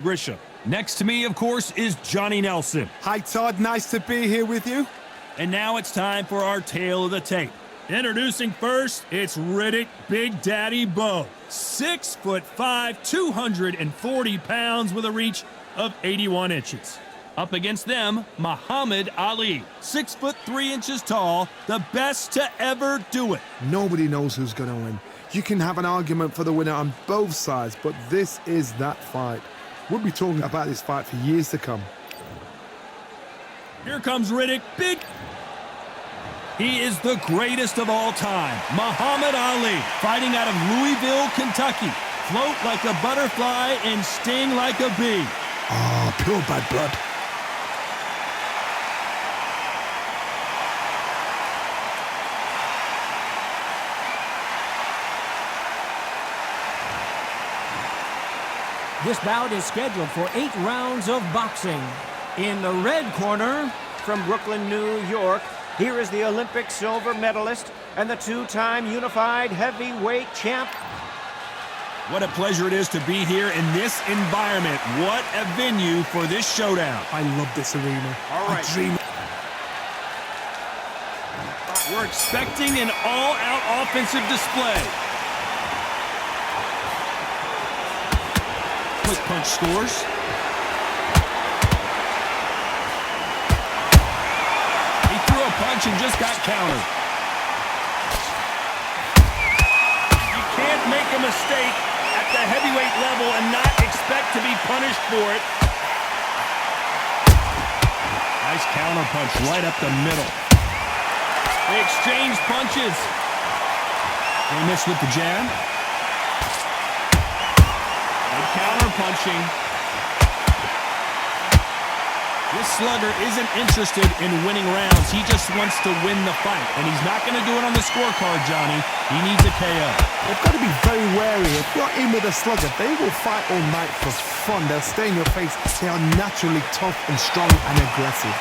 Grisham. Next to me, of course, is Johnny Nelson. Hi, Todd. Nice to be here with you. And now it's time for our tale of the tape. Introducing first, it's Riddick Big Daddy Bowe. 6'5", 240 pounds with a reach of 81 inches. Up against them, Muhammad Ali. 6'3" tall, the best to ever do it. Nobody knows who's going to win. You can have an argument for the winner on both sides, but this is that fight. We'll be talking about this fight for years to come. Here comes Riddick Big. He is the greatest of all time, Muhammad Ali, fighting out of Louisville, Kentucky. Float like a butterfly and sting like a bee. Oh, pure bad blood. This bout is scheduled for 8 rounds of boxing. In the red corner, from Brooklyn, New York, here is the Olympic silver medalist and the 2-time unified heavyweight champ. What a pleasure it is to be here in this environment. What a venue for this showdown. I love this arena. All right. I dream. We're expecting an all-out offensive display. Quick punch scores. He threw a punch and just got countered. You can't make a mistake at the heavyweight level and not expect to be punished for it. Nice counter punch right up the middle. They exchange punches. They miss with the jab. Counter punching. This slugger isn't interested in winning rounds. He just wants to win the fight. And he's not going to do it on the scorecard, Johnny. He needs a KO. They've got to be very wary. If you're in with a slugger, they will fight all night for fun. They'll stay in your face. They are naturally tough and strong and aggressive.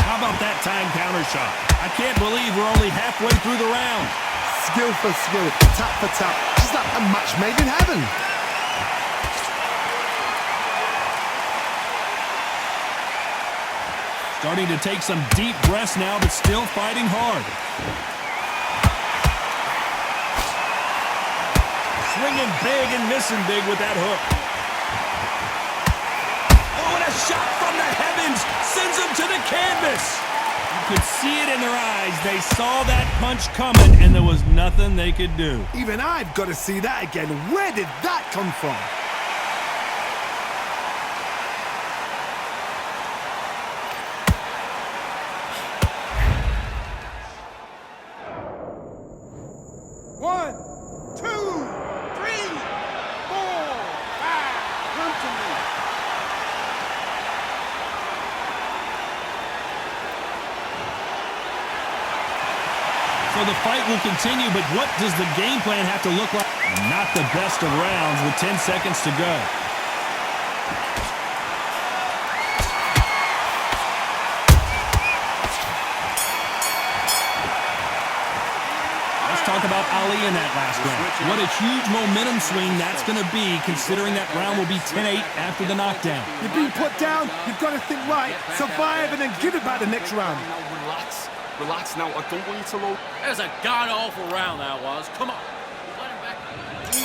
How about that time counter shot? I can't believe we're only halfway through the round. Skill for skill, tap for tap, just like a match made in heaven. Starting to take some deep breaths now, but still fighting hard. Swinging big and missing big with that hook. Oh, and a shot from the heavens sends him to the canvas. You could see it in their eyes. They saw that punch coming, and there was nothing they could do. Even I've got to see that again. Where did that come from? One, two, three, four, five. Come to me. So the fight will continue, but what does the game plan have to look like? Not the best of rounds with 10 seconds to go. Let's talk about Ali in that last round. What a huge momentum swing that's going to be, considering that round will be 10-8 after the knockdown. You've been put down, you've got to think right, survive, and then give it back the next round. Now relax. Relax now. I don't want you to load. That was a god-awful round, that was. Come on.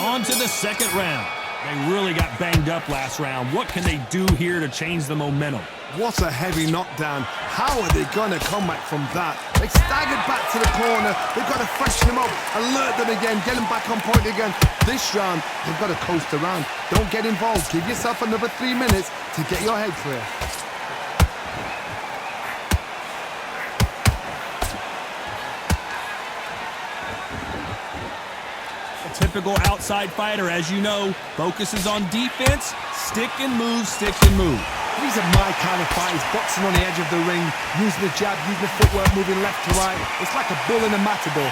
On to the second round. They really got banged up last round. What can they do here to change the momentum? What a heavy knockdown. How are they going to come back from that? They staggered back to the corner. They've got to freshen them up, alert them again, get them back on point again. This round, they've got to coast around. Don't get involved. Give yourself another 3 minutes to get your head clear. Typical outside fighter, as you know, focuses on defense, stick and move, stick and move. These are my kind of fighters, boxing on the edge of the ring, using the jab, using the footwork, moving left to right. It's like a bull in a matador.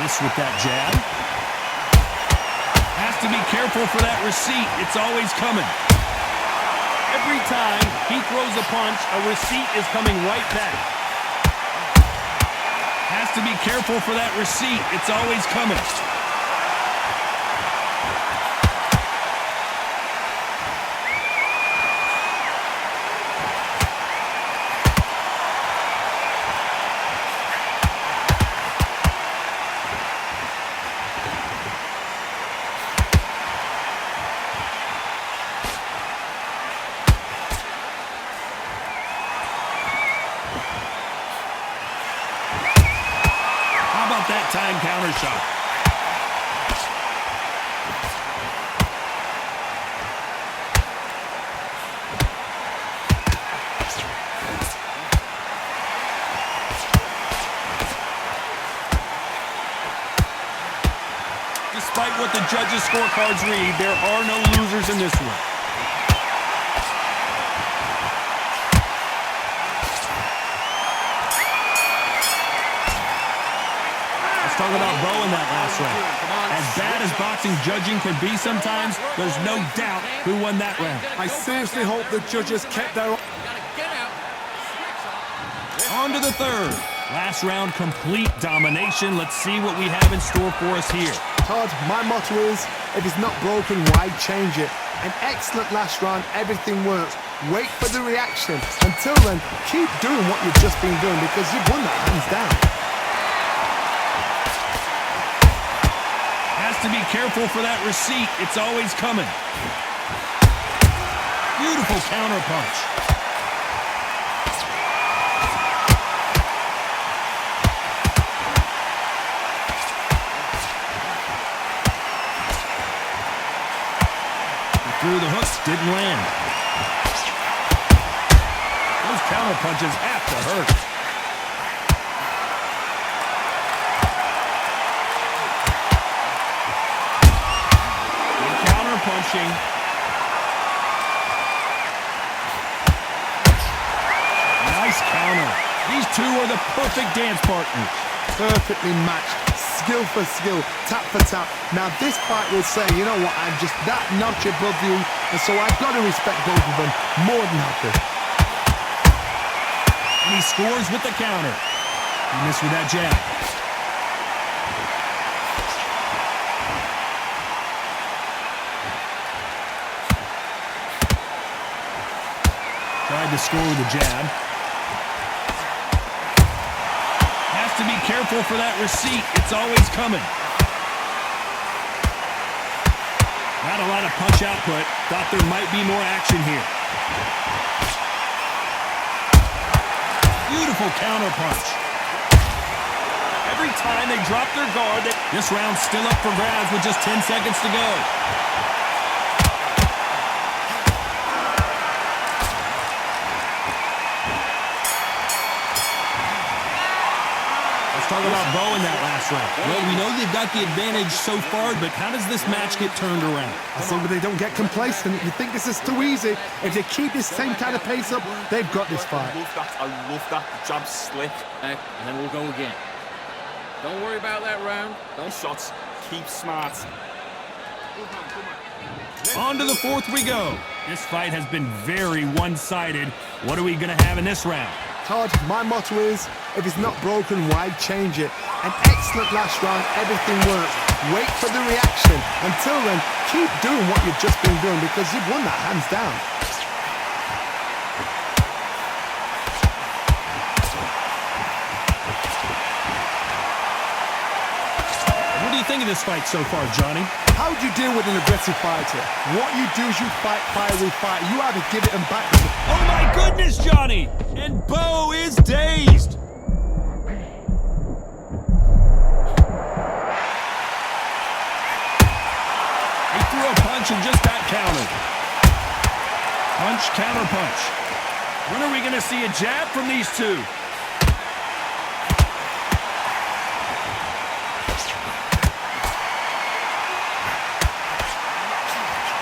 Miss with that jab. Has to be careful for that receipt. It's always coming. Every time he throws a punch, a receipt is coming right back. Has to be careful for that receipt. It's always coming. That time counter shot. Despite what the judges' scorecards read, there are no losers in this one. Talk about Bo in that last round. As bad as boxing judging can be sometimes, there's no doubt who won that round. I seriously hope the judges kept their... On to the third. Last round, complete domination. Let's see what we have in store for us here. Todd, my motto is, if it's not broken, why change it? An excellent last round, everything works. Wait for the reaction. Until then, keep doing what you've just been doing because you've won that hands down. To be careful for that receipt. It's always coming. Beautiful counter punch. He threw the hooks, didn't land. Those counter punches have to hurt. Punching. Nice counter. These two are the perfect dance partners. Perfectly matched, skill for skill, tap for tap. Now this fight will say, you know what, I'm just that notch above you, and so I've got to respect both of them more than happy. And he scores with the counter. He missed with that jab. Tried to score with a jab. Has to be careful for that receipt. It's always coming. Not a lot of punch output. Thought there might be more action here. Beautiful counter punch. Every time they drop their guard, this round's still up for grabs with just 10 seconds to go. Talk about Bo in that last round. Well, we know they've got the advantage so far, but how does this match get turned around? I think they don't get complacent. You think this is too easy. If they keep this same kind of pace up, they've got this fight. I love that. The jab slick. And then we'll go again. Don't worry about that round. Don't shots. Keep smart. On to the fourth we go. This fight has been very one-sided. What are we going to have in this round? Todd, my motto is, if it's not broken, why change it? An excellent last round, everything works. Wait for the reaction. Until then, keep doing what you've just been doing because you've won that hands down. What do you think of this fight so far, Johnny? How do you deal with an aggressive fighter? What you do is you fight fire with fire. You either give it and back. Oh my goodness, Johnny! And Bo is dazed. He threw a punch and just got countered. Punch, counter punch. When are we going to see a jab from these two?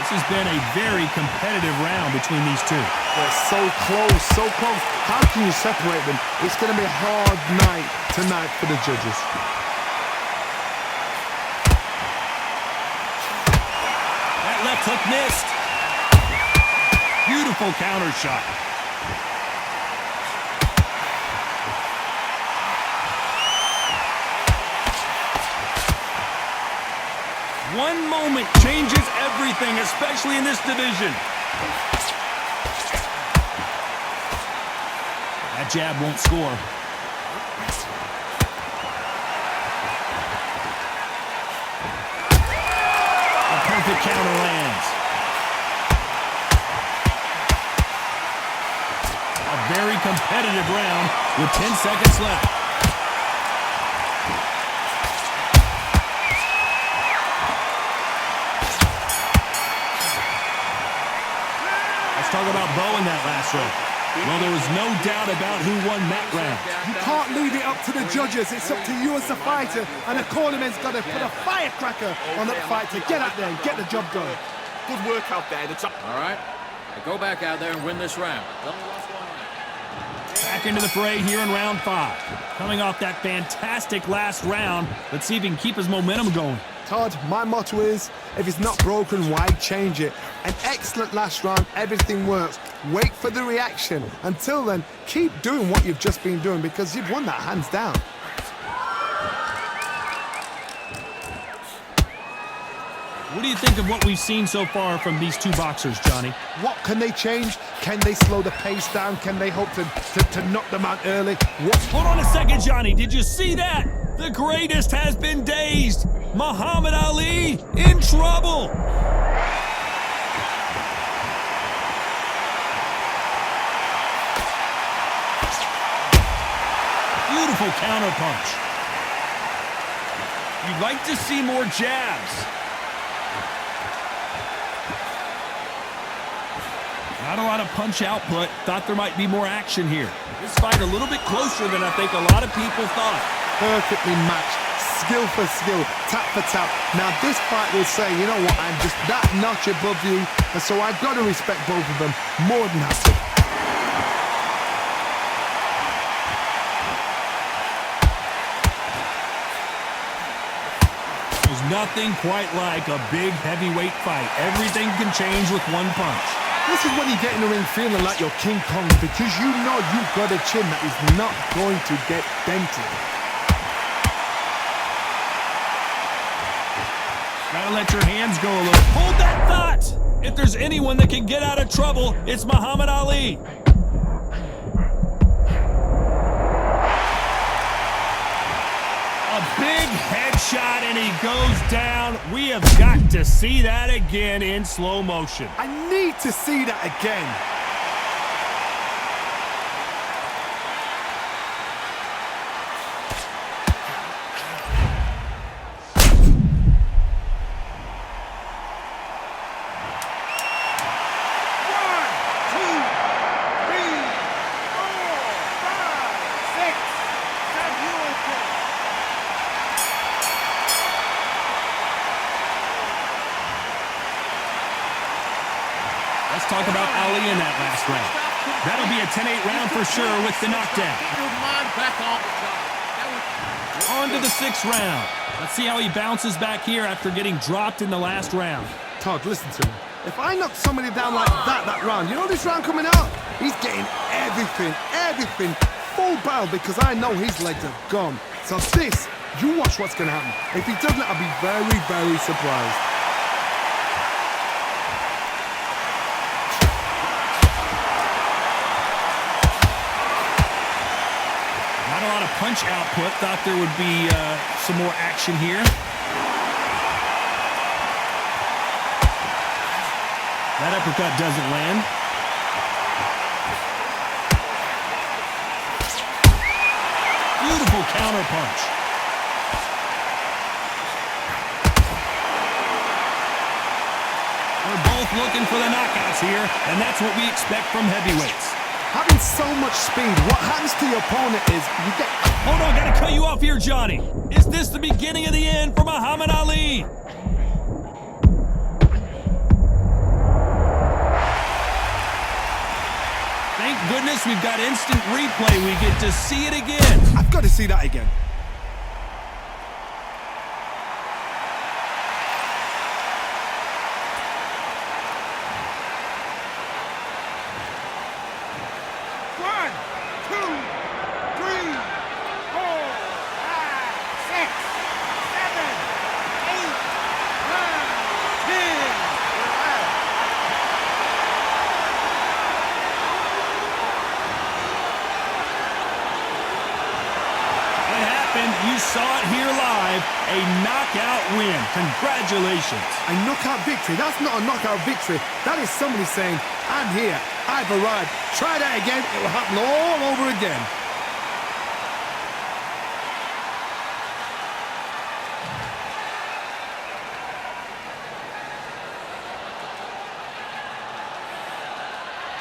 This has been a very competitive round between these two. They're so close, so close. How can you separate them? It's going to be a hard night tonight for the judges. That left hook missed. Beautiful counter shot. One moment changes everything, especially in this division. That jab won't score. A perfect counter lands. A very competitive round with 10 seconds left. Let's talk about Bo in that last round. Well, there was no doubt about who won that round. You can't leave it up to the judges. It's up to you as the fighter, and the cornerman's got to put a firecracker on that fight to get out there and get the job done. Good work out there. All right. Now go back out there and win this round. Only lost one round. Back into the fray here in round 5. Coming off that fantastic last round, let's see if he can keep his momentum going. Todd, my motto is, if it's not broken, why change it? An excellent last round, everything works. Wait for the reaction. Until then, keep doing what you've just been doing because you've won that hands down. What do you think of what we've seen so far from these two boxers, Johnny? What can they change? Can they slow the pace down? Can they hope to knock them out early? What? Hold on a second, Johnny. Did you see that? The greatest has been dazed. Muhammad Ali in trouble. Beautiful counter punch. You'd like to see more jabs. Not a lot of punch output. Thought there might be more action here. This fight a little bit closer than I think a lot of people thought. Perfectly matched, skill for skill, tap for tap. Now this fight will say, you know what, I'm just that notch above you, and so I've got to respect both of them more than happy. There's nothing quite like a big heavyweight fight. Everything can change with one punch. This is when you get in the ring feeling like you're King Kong because you know you've got a chin that is not going to get dented. Gotta let your hands go a little. Hold that thought! If there's anyone that can get out of trouble, it's Muhammad Ali. A big headshot and he goes down. We have got to see that again in slow motion. I need to see that again. Let's talk about Ali in that last round. That'll be a 10-8 round for sure with the knockdown. On to the 6th round. Let's see how he bounces back here after getting dropped in the last round. Todd, listen to me. If I knock somebody down like that round, you know this round coming out? He's getting everything, full barrel because I know his legs are gone. So this, you watch what's going to happen. If he doesn't, I'll be very, very surprised. Punch output. Thought there would be some more action here. That uppercut doesn't land. Beautiful counter punch. We're both looking for the knockouts here, and that's what we expect from heavyweights. Having so much speed, what happens to your opponent is you get... Hold on, gotta cut you off here, Johnny. Is this the beginning of the end for Muhammad Ali? Thank goodness we've got instant replay. We get to see it again. I've got to see that again. saw it here live. A knockout win. Congratulations. A knockout victory? That's not a knockout victory. That is somebody saying, I'm here, I've arrived. Try that again, it will happen all over again.